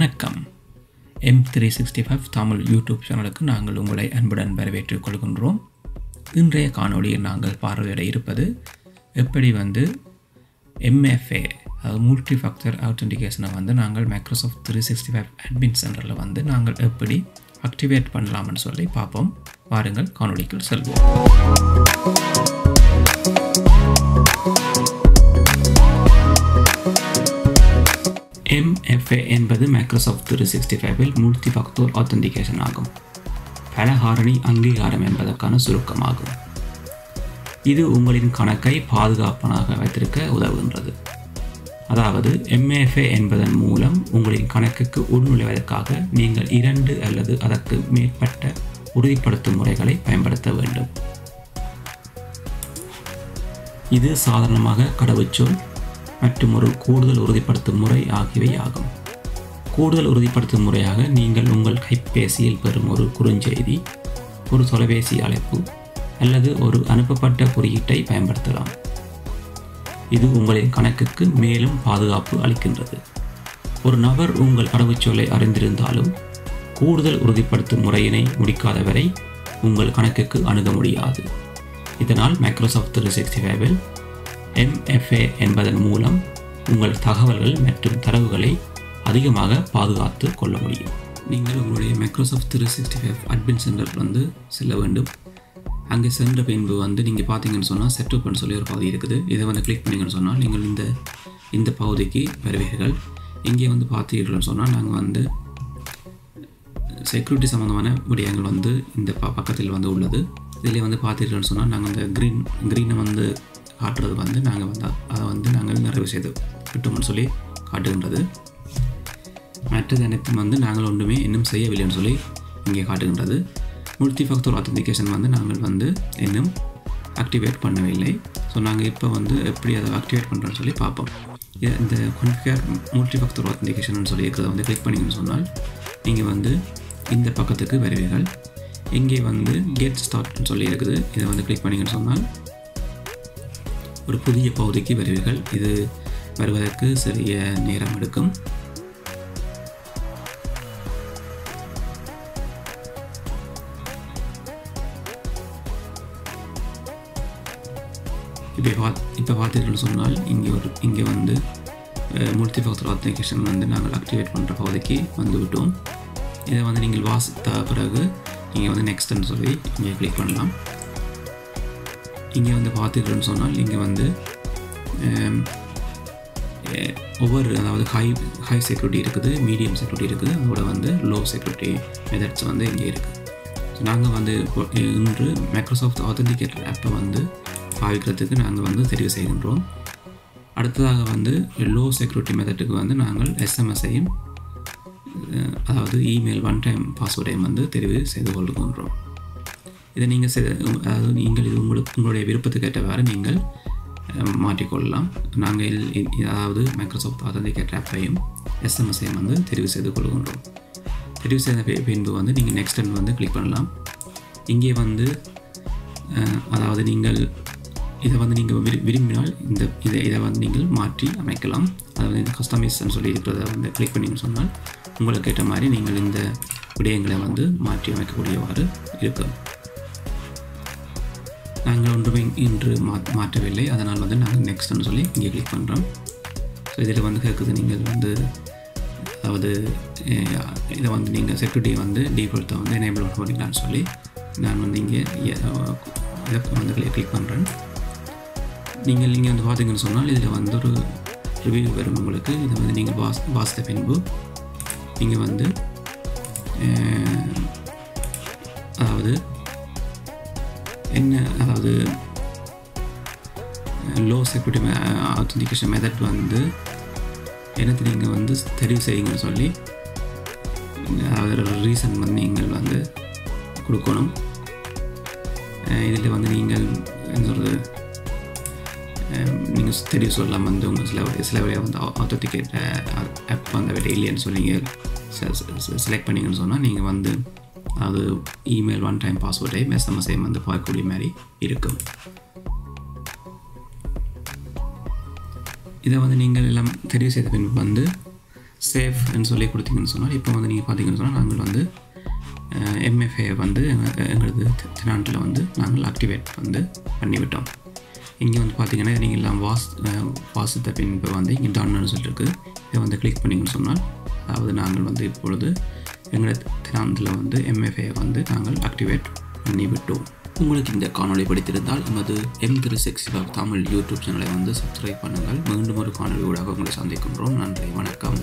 வணக்கம். M365 Tamil YouTube சேனலுக்கு நாங்கள் உங்களை அன்புடன் வரவேற்றுக் கொள்கின்றோம். இன்றைய காணொளியில் நாங்கள் பார்வையிட இருப்பது எப்படி MFA அதாவது மல்டி ஃபேக்டர் ஆத்தென்டிகேஷனை நாங்கள் மைக்ரோசாஃப்ட் 365 அட்மின் சென்டரில் நாங்கள் எப்படி ஆக்டிவேட் பண்ணலாம்னு சொல்லி பார்ப்போம். வாருங்கள் காணொளிக்குள் செல்வோம். MFA என்பது மைக்ரோசாஃப்ட் 365 மல்டி ஃபேக்டர் ஆத்தென்டிகேஷன் ஆகும். பலகாரணி அங்கீகாரம் என்பதற்கான சுருக்கமாகும். இது உங்களின் கணக்கை பாதுகாப்பாக வைத்திருக்க உதவுகின்றது. அதாவது MFA என்பதன் மூலம் உங்களின் கணக்குக்கு உள்நுழைவதற்காக நீங்கள் 2 அல்லது அதற்கு மேற்பட்ட உறுதிப்படுத்தும் முறைகளை பயன்படுத்த வேண்டும். இது சாதாரணமாக கடவுச்சொல் மற்றும் ஒரு கூடுதல் உறுதிப்படுத்தும் முறை ஆகியவை ஆகும். கூடுதல் உறுதிப்படுத்தும் முறையாக நீங்கள் உங்கள் கைபேசியில் பெறும் ஒரு குறுஞ்செய்தி, ஒரு தொலைபேசி அழைப்பு அல்லது ஒரு அனுப்பப்பட்ட குறியீட்டை பயன்படுத்தலாம். இது உங்களின் கணக்குக்கு மேலும் பாதுகாப்பு அளிக்கின்றது. ஒரு நபர் உங்கள் கடவுச்சொல்லை அறிந்திருந்தாலும் கூடுதல் உறுதிப்படுத்தும் முறையினை முடிக்காதவரை உங்கள் கணக்குக்கு அணுக முடியாது. இதனால் மைக்ரோசாஃப்ட் 365 MFA என்பதன் மூலம் உங்கள் தகவல்கள் மற்றும் தரவுகளை அதிகமாக பாதுகாத்து கொள்ள முடியும். நீங்கள் உங்களுடைய மைக்ரோசாஃப்ட் 365 அட்மின் சென்டர் செல்ல வேண்டும். அங்கே சென்ற பின்பு நீங்கள் பார்த்தீங்கன்னு சொன்னால் செட்டப்னு சொல்லி ஒரு பகுதி இருக்குது. இதை கிளிக் பண்ணிங்கன்னு சொன்னால் நீங்கள் இந்த பகுதிக்கு வருவீர்கள். இங்கே பார்த்தீங்கன்னு சொன்னால் நாங்கள் செக்யூரிட்டி சம்மந்தமான விடயங்கள் இந்த பக்கத்தில் உள்ளது. இதில் பார்த்தீங்கன்னு சொன்னால் நாங்கள் அந்த க்ரீனை காட்டுறது நாங்கள் அதை நாங்கள் நிறைவு செய்து விட்டோம்னு சொல்லி காட்டுகின்றது. மற்றது அனைத்தும் நாங்கள் ஒன்றுமே இன்னும் செய்யவில்லைன்னு சொல்லி இங்கே காட்டுகின்றது. மல்டி ஃபேக்டர் ஆத்தென்டிகேஷன் நாங்கள் இன்னும் ஆக்டிவேட் பண்ணவில்லை. ஸோ நாங்கள் இப்போ எப்படி அதை ஆக்டிவேட் பண்ணுறோன்னு சொல்லி பார்ப்போம். இந்த கான்ஃபிகர் மல்டி ஃபேக்டர் ஆத்தென்டிகேஷன் சொல்லி இருக்கிறத கிளிக் பண்ணிங்கன்னு சொன்னால் நீங்கள் இந்த பக்கத்துக்கு வருவீர்கள். இங்கே கெட் ஸ்டார்ட்னு சொல்லி இருக்குது. இதை கிளிக் பண்ணிங்கன்னு சொன்னால் ஒரு புதிய பகுதிக்கு வருவீர்கள். இது வருவதற்கு சிறிய நேரம் எடுக்கும். இப்போ பார்த்தீங்கன்னு சொன்னால் இங்கே மல்டி ஃபேக்டர் ஆத்தென்டிகேஷன் நாங்கள் ஆக்டிவேட் பண்ணுற பகுதிக்கு விட்டோம். இதை நீங்கள் வாசித்த பிறகு நீங்கள் நெக்ஸ்ட்னு சொல்லி இங்கே கிளிக் பண்ணலாம். இங்கே பார்த்தீங்கன்னு சொன்னால் இங்கே ஒவ்வொரு அதாவது ஹை செக்யூரிட்டி இருக்குது, மீடியம் செக்யூரிட்டி இருக்குது, அதோட லோ செக்யூரிட்டி மெத்தட்ஸ் இங்கே இருக்குது. ஸோ நாங்கள் இன்று மைக்ரோசாஃப்ட் ஆத்தென்டிகேட்டர் ஆப்பை பாவிக்கிறதுக்கு நாங்கள் தெரிவு செய்கின்றோம். அடுத்ததாக லோ செக்யூரிட்டி மெத்தட்டுக்கு நாங்கள் எஸ்எம்எஸ்ஸையும் அதாவது இமெயில் ஒன் டைம் பாஸ்வேர்டையும் தெரிவு செய்து கொள்கின்றோம். இதை நீங்கள் அதாவது நீங்கள் இது உங்களுடைய விருப்பத்துக்கு ஏற்றவாறு நீங்கள் மாற்றிக்கொள்ளலாம். நாங்கள் அதாவது மைக்ரோசாஃப்ட் ஆத்தென்டிகேட்டர் ஆப்பையும் எஸ்எம்எஸ்ஸையும் தெரிவு செய்து கொள்கின்றோம். தெரிவு செய்த பின்பு நீங்கள் நெக்ஸ்ட் கிளிக் பண்ணலாம். இங்கே அதாவது நீங்கள் இதை நீங்கள் விரும்பினால் இதை நீங்கள் மாற்றி அமைக்கலாம். அதாவது இந்த கஸ்டமைஸ்ன்னு சொல்லி இருக்கிறத கிளிக் பண்ணிங்கன்னு சொன்னால் உங்களுக்கு ஏற்ற மாதிரி நீங்கள் இந்த விடயங்களை மாற்றி அமைக்கக்கூடியவாறு இருக்கும். நாங்கள் ஒன்றுமே இன்று மாற்றவில்லை. அதனால் நாங்கள் நெக்ஸ்ட்னு சொல்லி இங்கே கிளிக் பண்ணுறோம். ஸோ இதில் கேட்குது நீங்கள் அதாவது இதை நீங்கள் செக்யூரிட்டி டிஃபால்ட்டாக எனேபிள் பண்ணிக்கலான்னு சொல்லி நான் இங்கே இதை கிளிக் பண்ணுறேன். நீங்கள் பார்த்தீங்கன்னு சொன்னால் இதில் ஒரு ரிவ்யூ வரும் உங்களுக்கு. இதை நீங்கள் வாசித்த பின்பு நீங்கள் அதாவது அதாவது லோ செக்யூரிட்டி ஆத்தென்டிகேஷன் மெத்தட் எனக்கு நீங்கள் தெரிவு செய்யுங்கன்னு சொல்லி அதாவது ரீசன் நீங்கள் கொடுக்கணும். இதில் நீங்கள் என்ன சொல்கிறது நீங்கள் தெரிவு சொல்லலாம் உங்கள் சில வழியாக ஆத்தென்டிகேட் ஆப் இல்லைன்னு சொல்லி செலக்ட் பண்ணிங்கன்னு சொன்னால் நீங்கள் அதாவது இமெயில் ஒன் டைம் பாஸ்வேர்டையும் எஸ்எம்எஸ்ஸையும் பார்க்கக்கூடிய மாதிரி இருக்கும். இதை நீங்கள் எல்லாம் தெரிவு செய்த பின்பு சேஃப்னு சொல்லி கொடுத்தீங்கன்னு சொன்னால் இப்போ வந்து நீங்கள் பார்த்தீங்கன்னு சொன்னால் நாங்கள் வந்து MFA வந்து எங்களது டெனான்ட்டில் வந்து நாங்கள் ஆக்டிவேட் வந்து பண்ணிவிட்டோம். இங்கே வந்து பார்த்தீங்கன்னா நீங்கள் எல்லாம் வாசித்த பின்பு வந்து இங்கே டன்னு சொல்லியிருக்கு. இதை வந்து கிளிக் பண்ணிங்கன்னு சொன்னால் அதாவது நாங்கள் வந்து இப்பொழுது எங்களது டெனான்ட்டில் வந்து MFA வந்து நாங்கள் ஆக்டிவேட் பண்ணிவிட்டோம். உங்களுக்கு இந்த காணொளி பிடித்திருந்தால் நமது M365 தமிழ் யூடியூப் சேனலை வந்து சப்ஸ்கிரைப் பண்ணுங்கள். மீண்டும் ஒரு காணொளியோட உங்களை சந்திக்கின்றோம். நன்றி, வணக்கம்.